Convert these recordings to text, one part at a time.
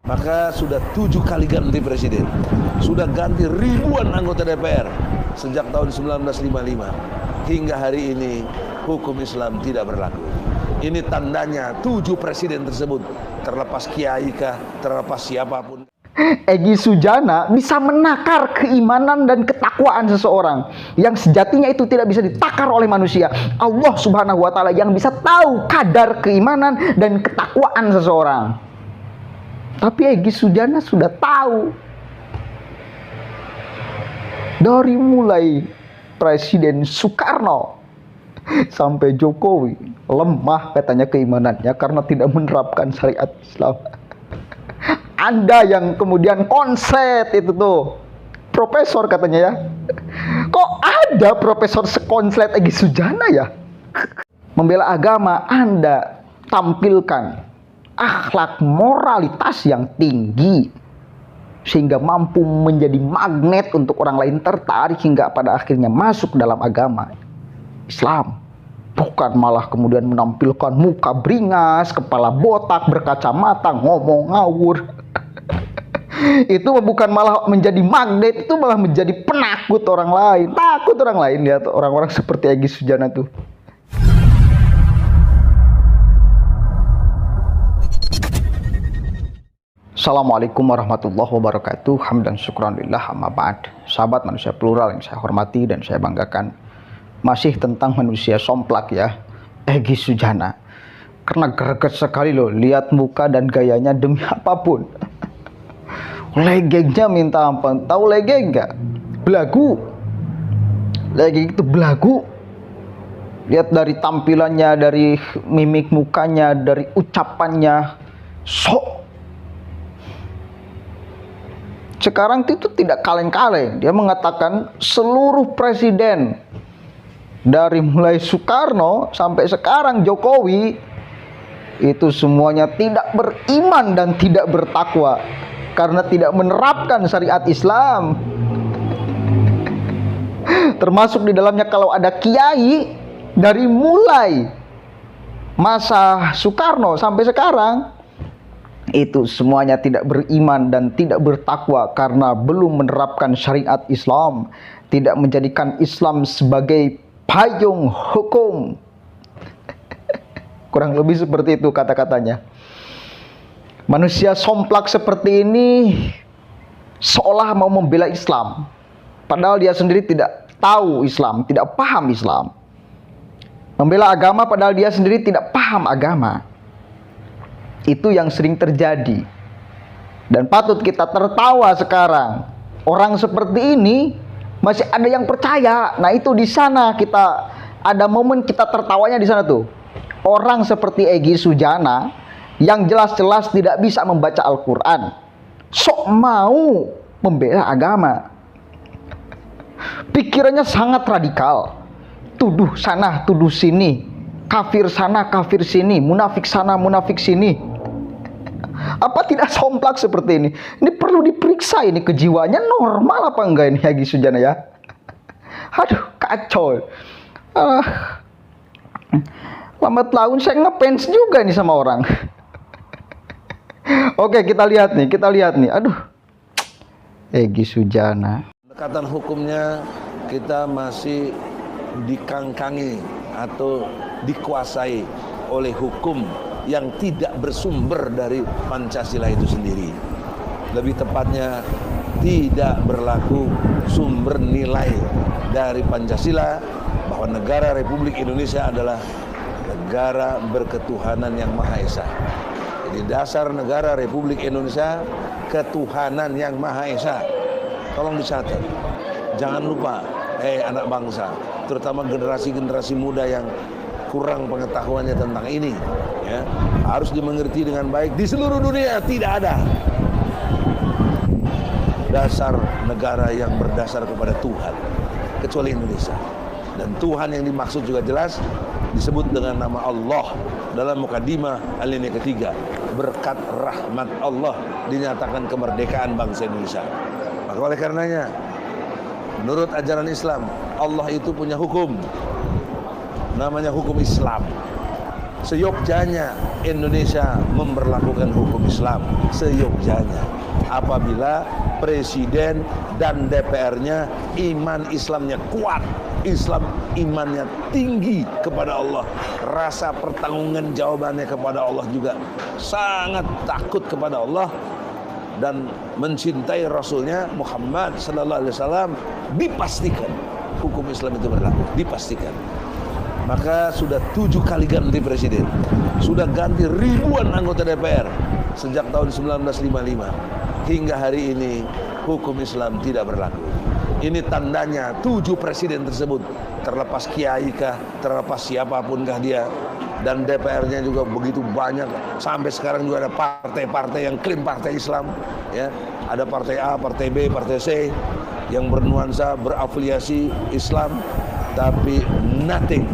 Maka sudah 7 kali ganti presiden, sudah ganti ribuan anggota DPR sejak tahun 1955 hingga hari ini hukum Islam tidak berlaku. Ini tandanya 7 presiden tersebut, terlepas kiai kah, terlepas siapapun, Egy Sujana bisa menakar keimanan dan ketakwaan seseorang yang sejatinya itu tidak bisa ditakar oleh manusia. Allah Subhanahu wa Ta'ala yang bisa tahu kadar keimanan dan ketakwaan seseorang. Tapi Egy Sujana sudah tahu dari mulai Presiden Soekarno sampai Jokowi lemah katanya keimanannya karena tidak menerapkan syariat Islam. Anda yang kemudian konslet itu tuh profesor katanya ya, kok ada profesor sekonslet Egy Sujana ya? Membela agama Anda tampilkan akhlak moralitas yang tinggi sehingga mampu menjadi magnet untuk orang lain tertarik hingga pada akhirnya masuk dalam agama Islam. Bukan malah kemudian menampilkan muka beringas, kepala botak, berkacamata, ngomong ngawur. Itu bukan malah menjadi magnet, itu malah menjadi penakut orang lain. Takut orang lain lihat orang-orang seperti Egy Sujana tuh. Assalamualaikum warahmatullahi wabarakatuh. Hamdan syukran lillah amma ba'd. Sahabat manusia plural yang saya hormati dan saya banggakan, masih tentang manusia somplak ya, Egy Sujana. Karena greget sekali loh lihat muka dan gayanya demi apapun. Legengnya minta ampun. Tahu legeng nggak? Belagu. Legeng itu belagu. Lihat dari tampilannya, dari mimik mukanya, dari ucapannya, sok. Sekarang itu tidak kaleng-kaleng. Dia mengatakan seluruh presiden dari mulai Soekarno sampai sekarang Jokowi itu semuanya tidak beriman dan tidak bertakwa karena tidak menerapkan syariat Islam. Termasuk di dalamnya kalau ada kiai dari mulai masa Soekarno sampai sekarang itu semuanya tidak beriman dan tidak bertakwa karena belum menerapkan syariat Islam, tidak menjadikan Islam sebagai payung hukum. Kurang lebih seperti itu kata-katanya. Manusia somplak seperti ini seolah mau membela Islam, padahal dia sendiri tidak tahu Islam, tidak paham Islam. Membela agama padahal dia sendiri tidak paham agama. Itu yang sering terjadi. Dan patut kita tertawa sekarang. Orang seperti ini masih ada yang percaya. Nah, itu di sana kita ada momen kita tertawanya di sana tuh. Orang seperti Egy Sujana yang jelas-jelas tidak bisa membaca Al-Quran, sok mau membela agama. Pikirannya sangat radikal. Tuduh sana, tuduh sini. Kafir sana, kafir sini. Munafik sana, munafik sini. Apa tidak somplak seperti ini? Ini perlu diperiksa ini kejiwaannya normal apa enggak ini Egy Sujana ya? Aduh, kacau. Lambat laun saya ngefans juga nih sama orang. Oke, kita lihat nih. Aduh, Egy Sujana. pendekatan hukumnya kita masih dikangkangi atau dikuasai oleh hukum yang tidak bersumber dari Pancasila itu sendiri. Lebih tepatnya tidak berlaku sumber nilai dari Pancasila bahwa negara Republik Indonesia adalah negara berketuhanan yang Maha Esa. Jadi dasar negara Republik Indonesia ketuhanan yang Maha Esa. Tolong dicatat. Jangan lupa, anak bangsa, terutama generasi-generasi muda yang kurang pengetahuannya tentang ini, ya, harus dimengerti dengan baik. Di seluruh dunia tidak ada dasar negara yang berdasar kepada Tuhan kecuali Indonesia. Dan Tuhan yang dimaksud juga jelas disebut dengan nama Allah dalam mukadimah alinea ketiga. Berkat rahmat Allah dinyatakan kemerdekaan bangsa Indonesia. Maka oleh karenanya, menurut ajaran Islam, Allah itu punya hukum, namanya hukum Islam. seyogjanya Indonesia memberlakukan hukum Islam, seyogjanya apabila presiden dan DPR-nya iman Islamnya kuat, Islam imannya tinggi kepada Allah, rasa pertanggungjawaban jawabannya kepada Allah juga sangat takut kepada Allah dan mencintai Rasulnya Muhammad sallallahu alaihi wasallam, dipastikan hukum Islam itu berlaku, dipastikan. Maka sudah 7 kali ganti presiden, sudah ganti ribuan anggota DPR sejak tahun 1955 hingga hari ini hukum Islam tidak berlaku. Ini tandanya 7 presiden tersebut, terlepas kiai kah, terlepas siapapunkah dia, dan DPR-nya juga begitu banyak. Sampai sekarang juga ada partai-partai yang klaim partai Islam, ya. Ada partai A, partai B, partai C yang bernuansa berafiliasi Islam, tapi nothing.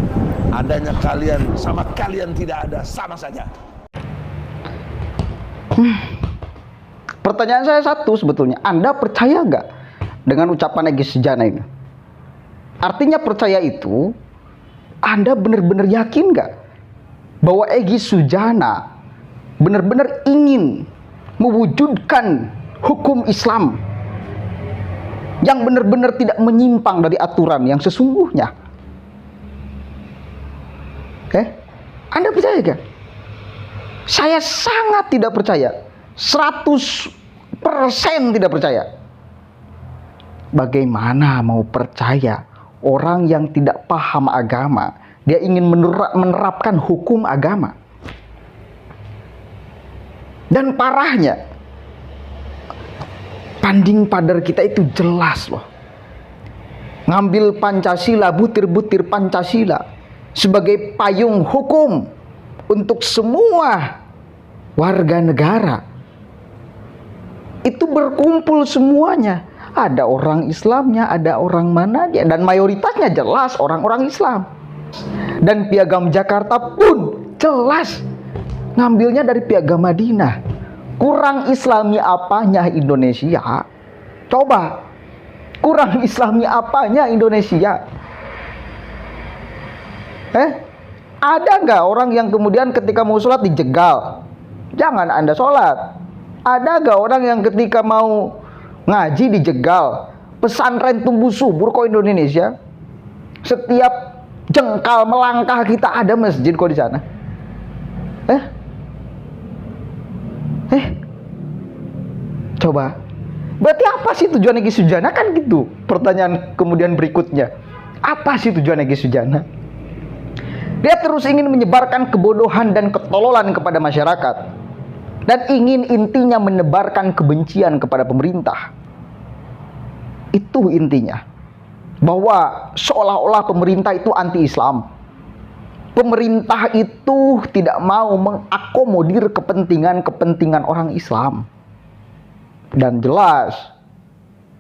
Adanya kalian sama kalian tidak ada, sama saja. Pertanyaan saya satu sebetulnya, Anda percaya nggak dengan ucapan Egy Sujana ini? Artinya percaya itu, Anda benar-benar yakin nggak bahwa Egy Sujana benar-benar ingin mewujudkan hukum Islam yang benar-benar tidak menyimpang dari aturan yang sesungguhnya? Anda percaya gak? Saya sangat tidak percaya, 100% tidak percaya. Bagaimana mau percaya orang yang tidak paham agama, dia ingin menerapkan hukum agama? Dan parahnya, panding padar kita itu jelas loh. Ngambil Pancasila, butir-butir Pancasila sebagai payung hukum untuk semua warga negara. Itu berkumpul semuanya. Ada orang Islamnya, ada orang mana dia, dan mayoritasnya jelas orang-orang Islam. Dan Piagam Jakarta pun jelas ngambilnya dari Piagam Madinah. Kurang Islami apanya Indonesia? Coba, kurang Islami apanya Indonesia? Ada nggak orang yang kemudian ketika mau sholat dijegal? Jangan Anda sholat. Ada nggak orang yang ketika mau ngaji dijegal? Pesantren tumbuh subur kok Indonesia. Setiap jengkal melangkah kita ada masjid kok di sana. Coba. Berarti apa sih tujuan Egy Sujana? Kan gitu. Pertanyaan kemudian berikutnya. Apa sih tujuan Egy Sujana? Dia terus ingin menyebarkan kebodohan dan ketololan kepada masyarakat, dan ingin intinya menebarkan kebencian kepada pemerintah. Itu intinya, bahwa seolah-olah pemerintah itu anti-Islam. Pemerintah itu tidak mau mengakomodir kepentingan orang Islam. Dan jelas,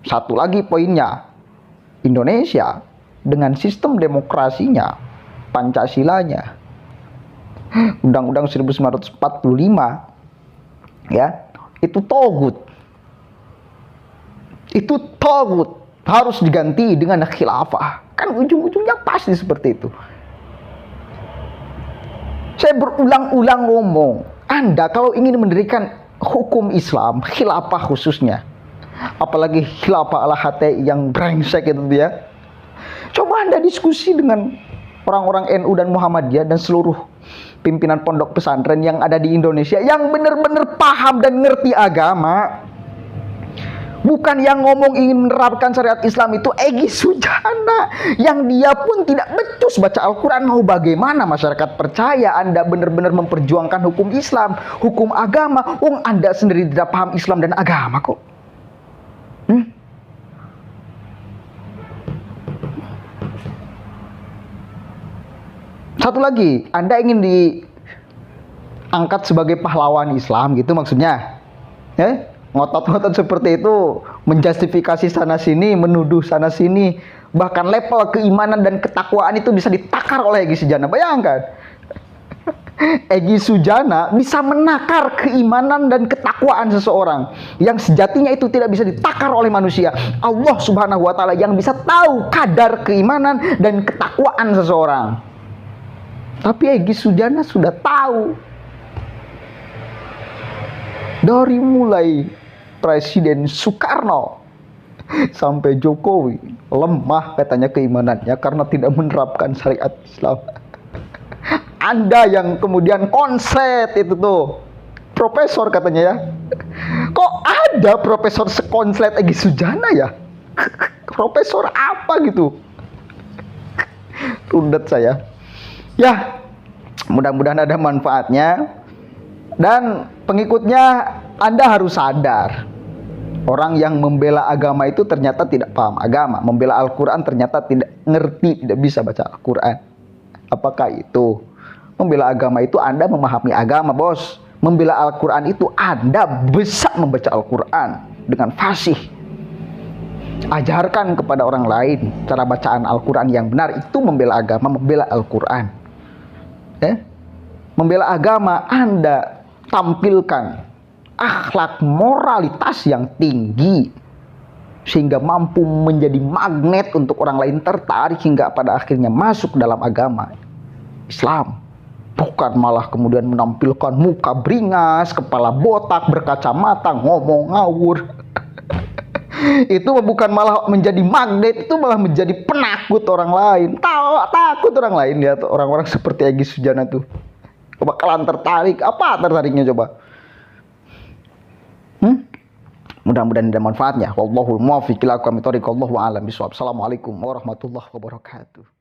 satu lagi poinnya, Indonesia dengan sistem demokrasinya, Pancasilanya, Undang-Undang 1945, ya, itu togut. Itu togut, harus diganti dengan khilafah. Kan ujung-ujungnya pasti seperti itu. Saya berulang-ulang ngomong, Anda kalau ingin mendirikan hukum Islam, khilafah khususnya, apalagi khilafah ala HTI yang brengsek itu dia, coba Anda diskusi dengan orang-orang NU dan Muhammadiyah dan seluruh pimpinan pondok pesantren yang ada di Indonesia yang benar-benar paham dan ngerti agama. Bukan yang ngomong ingin menerapkan syariat Islam itu Egy Sujana, yang dia pun tidak becus baca Al-Quran. Mau bagaimana masyarakat percaya Anda benar-benar memperjuangkan hukum Islam, hukum agama, Anda sendiri tidak paham Islam dan agama kok. Satu lagi, Anda ingin diangkat sebagai pahlawan Islam gitu maksudnya? Ngotot-ngotot seperti itu, menjustifikasi sana sini, menuduh sana sini, bahkan level keimanan dan ketakwaan itu bisa ditakar oleh Egy Sujana. Bayangkan, Egy Sujana bisa menakar keimanan dan ketakwaan seseorang yang sejatinya itu tidak bisa ditakar oleh manusia. Allah Subhanahu wa Ta'ala yang bisa tahu kadar keimanan dan ketakwaan seseorang. Tapi Egy Sujana sudah tahu. Dari mulai Presiden Soekarno sampai Jokowi, lemah katanya keimanannya karena tidak menerapkan syariat Islam. Anda yang kemudian konslet itu tuh, profesor katanya ya. Kok ada profesor sekonslet Egy Sujana ya? Profesor apa gitu? Rundet saya. Ya, mudah-mudahan ada manfaatnya. Dan pengikutnya, Anda harus sadar, orang yang membela agama itu ternyata tidak paham agama. Membela Al-Quran ternyata tidak ngerti, tidak bisa baca Al-Quran. Apakah itu? Membela agama itu Anda memahami agama, bos. Membela Al-Quran itu Anda bisa membaca Al-Quran dengan fasih. Ajarkan kepada orang lain cara bacaan Al-Quran yang benar. Itu membela agama, membela Al-Quran. Membela agama, Anda tampilkan akhlak moralitas yang tinggi sehingga mampu menjadi magnet untuk orang lain tertarik hingga pada akhirnya masuk dalam agama Islam. Bukan malah kemudian menampilkan muka beringas, kepala botak, berkacamata, ngomong ngawur. Itu bukan malah menjadi magnet, itu malah menjadi penakut orang lain. Takut orang lain lihat orang-orang seperti Egy Sujana tuh. Bakalan tertarik. Apa tertariknya coba? Mudah-mudahan ada manfaatnya. Wallahul muwaffiq ila aqwamit thoriq. Wallahu a'lam bishawab. Assalamualaikum warahmatullahi wabarakatuh.